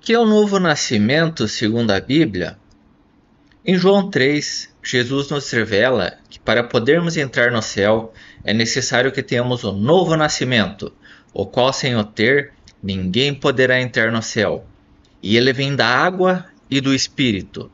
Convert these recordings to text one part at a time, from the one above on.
que é o novo nascimento segundo a Bíblia? Em João 3, Jesus nos revela que para podermos entrar no céu é necessário que tenhamos o novo nascimento, o qual sem o ter ninguém poderá entrar no céu. E ele vem da água e do Espírito.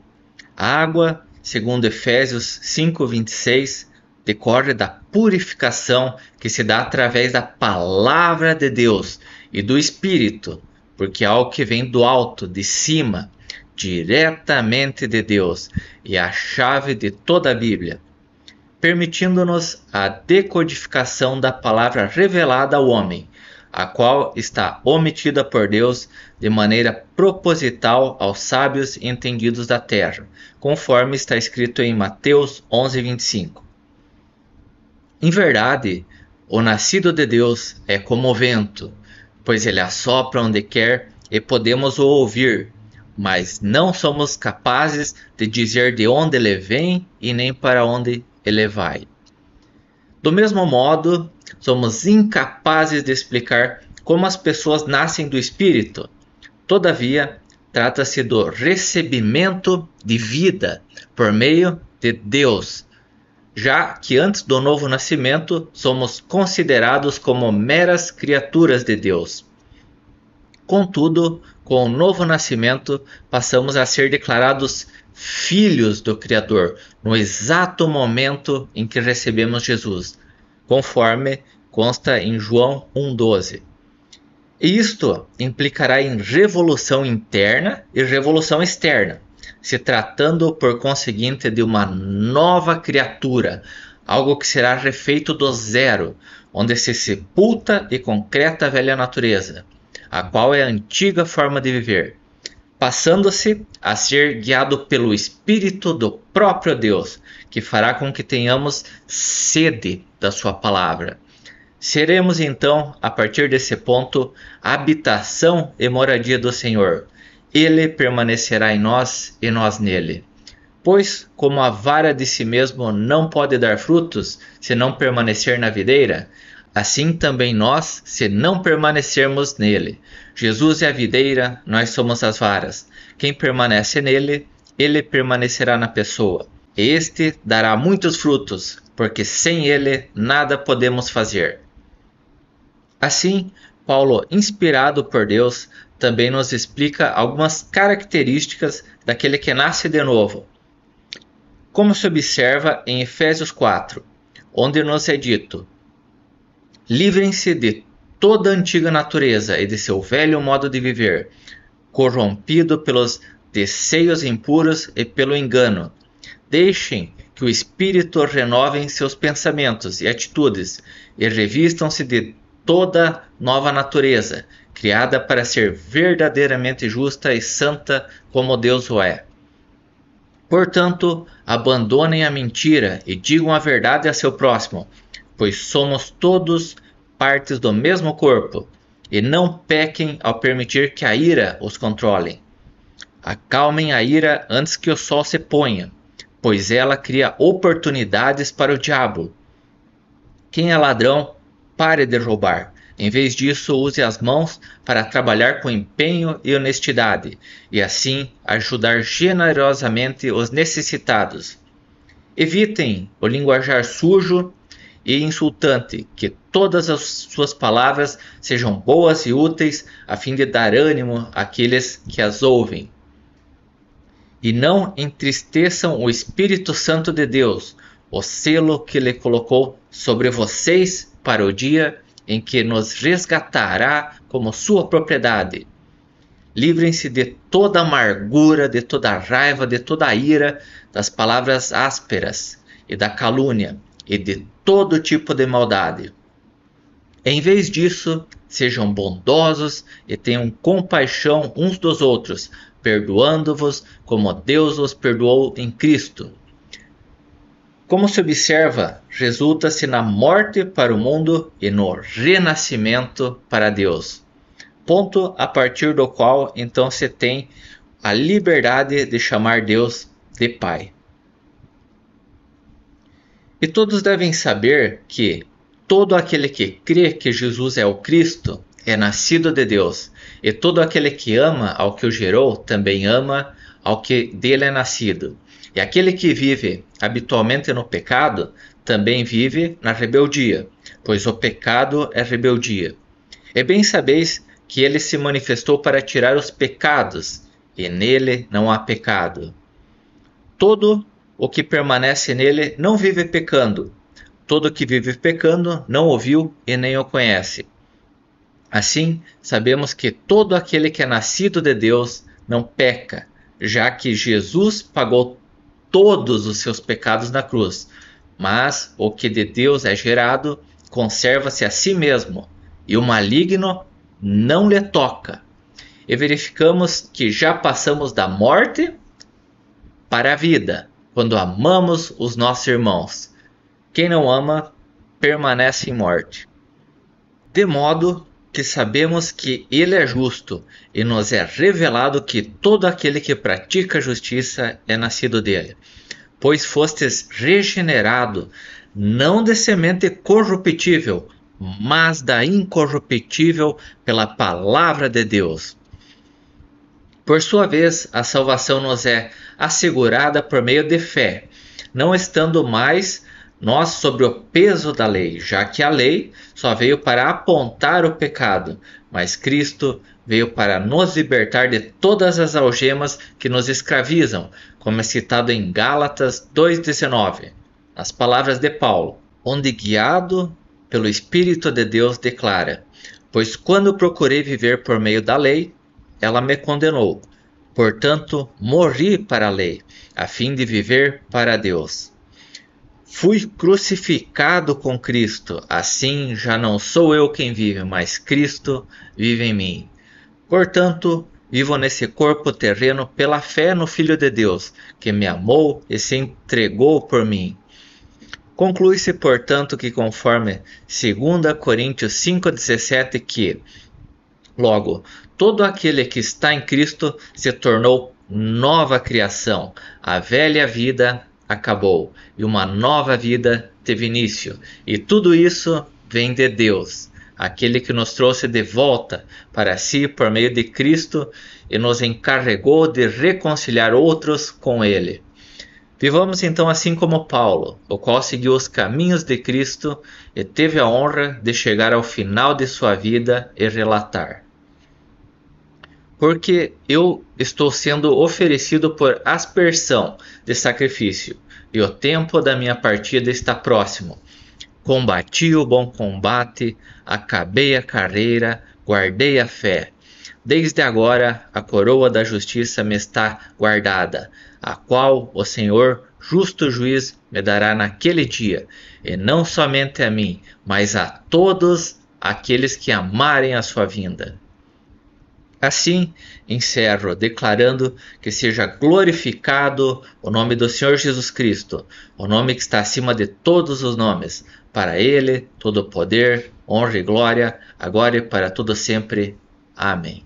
A água, segundo Efésios 5:26, decorre da purificação que se dá através da palavra de Deus e do Espírito, porque é algo que vem do alto, de cima, diretamente de Deus, e a chave de toda a Bíblia, permitindo-nos a decodificação da palavra revelada ao homem, a qual está omitida por Deus de maneira proposital aos sábios e entendidos da terra, conforme está escrito em Mateus 11:25. Em verdade, o nascido de Deus é como o vento, pois ele assopra onde quer e podemos o ouvir, mas não somos capazes de dizer de onde ele vem e nem para onde ele vai. Do mesmo modo, somos incapazes de explicar como as pessoas nascem do Espírito. Todavia, trata-se do recebimento de vida por meio de Deus, já que antes do novo nascimento somos considerados como meras criaturas de Deus. Contudo, com o novo nascimento, passamos a ser declarados filhos do Criador no exato momento em que recebemos Jesus, conforme consta em João 1:12. E isto implicará em revolução interna e revolução externa, se tratando por conseguinte de uma nova criatura, algo que será refeito do zero, onde se sepulta e concreta a velha natureza, a qual é a antiga forma de viver, passando-se a ser guiado pelo Espírito do próprio Deus, que fará com que tenhamos sede da sua palavra. Seremos então, a partir desse ponto, a habitação e moradia do Senhor. Ele permanecerá em nós e nós nele. Pois, como a vara de si mesmo não pode dar frutos se não permanecer na videira, assim também nós, se não permanecermos nele. Jesus é a videira, nós somos as varas. Quem permanece nele, ele permanecerá na pessoa. Este dará muitos frutos, porque sem ele nada podemos fazer. Assim, Paulo, inspirado por Deus, também nos explica algumas características daquele que nasce de novo, como se observa em Efésios 4, onde nos é dito: livrem-se de toda a antiga natureza e de seu velho modo de viver, corrompido pelos desejos impuros e pelo engano. Deixem que o Espírito renove seus pensamentos e atitudes e revistam-se de toda nova natureza, criada para ser verdadeiramente justa e santa como Deus o é. Portanto, abandonem a mentira e digam a verdade a seu próximo, pois somos todos partes do mesmo corpo, e não pequem ao permitir que a ira os controle. Acalmem a ira antes que o sol se ponha, pois ela cria oportunidades para o diabo. Quem é ladrão, pare de roubar. Em vez disso, use as mãos para trabalhar com empenho e honestidade, e assim ajudar generosamente os necessitados. Evitem o linguajar sujo e insultante, que todas as suas palavras sejam boas e úteis, a fim de dar ânimo àqueles que as ouvem. E não entristeçam o Espírito Santo de Deus, o selo que ele colocou sobre vocês para o dia em que nos resgatará como sua propriedade. Livrem-se de toda amargura, de toda raiva, de toda ira, das palavras ásperas e da calúnia, e de todo tipo de maldade. Em vez disso, sejam bondosos e tenham compaixão uns dos outros, perdoando-vos como Deus os perdoou em Cristo. Como se observa, resulta-se na morte para o mundo e no renascimento para Deus. Ponto a partir do qual então se tem a liberdade de chamar Deus de Pai. E todos devem saber que todo aquele que crê que Jesus é o Cristo é nascido de Deus, E todo aquele que ama ao que o gerou, também ama ao que dele é nascido. E aquele que vive habitualmente no pecado, também vive na rebeldia, pois o pecado é rebeldia. E bem sabeis que ele se manifestou para tirar os pecados, e nele não há pecado. Todo o que permanece nele não vive pecando. Todo o que vive pecando não o viu e nem o conhece. Assim, sabemos que todo aquele que é nascido de Deus não peca, já que Jesus pagou todos os seus pecados na cruz. Mas o que de Deus é gerado conserva-se a si mesmo, e o maligno não lhe toca. E verificamos que já passamos da morte para a vida, quando amamos os nossos irmãos. Quem não ama permanece em morte. De modo que sabemos que ele é justo, e nos é revelado que todo aquele que pratica a justiça é nascido dele. Pois fostes regenerado, não de semente corruptível, mas da incorruptível pela palavra de Deus. Por sua vez, a salvação nos é assegurada por meio de fé, não estando mais nós sobre o peso da lei, já que a lei só veio para apontar o pecado, mas Cristo veio para nos libertar de todas as algemas que nos escravizam, como é citado em Gálatas 2,19, as palavras de Paulo, onde guiado pelo Espírito de Deus declara: pois quando procurei viver por meio da lei, ela me condenou. Portanto, morri para a lei, a fim de viver para Deus. Fui crucificado com Cristo, assim já não sou eu quem vive, mas Cristo vive em mim. Portanto, vivo nesse corpo terreno pela fé no Filho de Deus, que me amou e se entregou por mim. Conclui-se, portanto, que conforme 2 Coríntios 5,17, que logo, todo aquele que está em Cristo se tornou nova criação. A velha vida acabou e uma nova vida teve início. E tudo isso vem de Deus, aquele que nos trouxe de volta para si por meio de Cristo e nos encarregou de reconciliar outros com Ele. Vivamos então assim como Paulo, o qual seguiu os caminhos de Cristo e teve a honra de chegar ao final de sua vida e relatar: porque eu estou sendo oferecido por aspersão de sacrifício, e o tempo da minha partida está próximo. Combati o bom combate, acabei a carreira, guardei a fé. Desde agora a coroa da justiça me está guardada, a qual o Senhor, justo juiz, me dará naquele dia, e não somente a mim, mas a todos aqueles que amarem a sua vinda. Assim, encerro declarando que seja glorificado o nome do Senhor Jesus Cristo, o nome que está acima de todos os nomes. Para Ele, todo poder, honra e glória, agora e para todo sempre. Amém.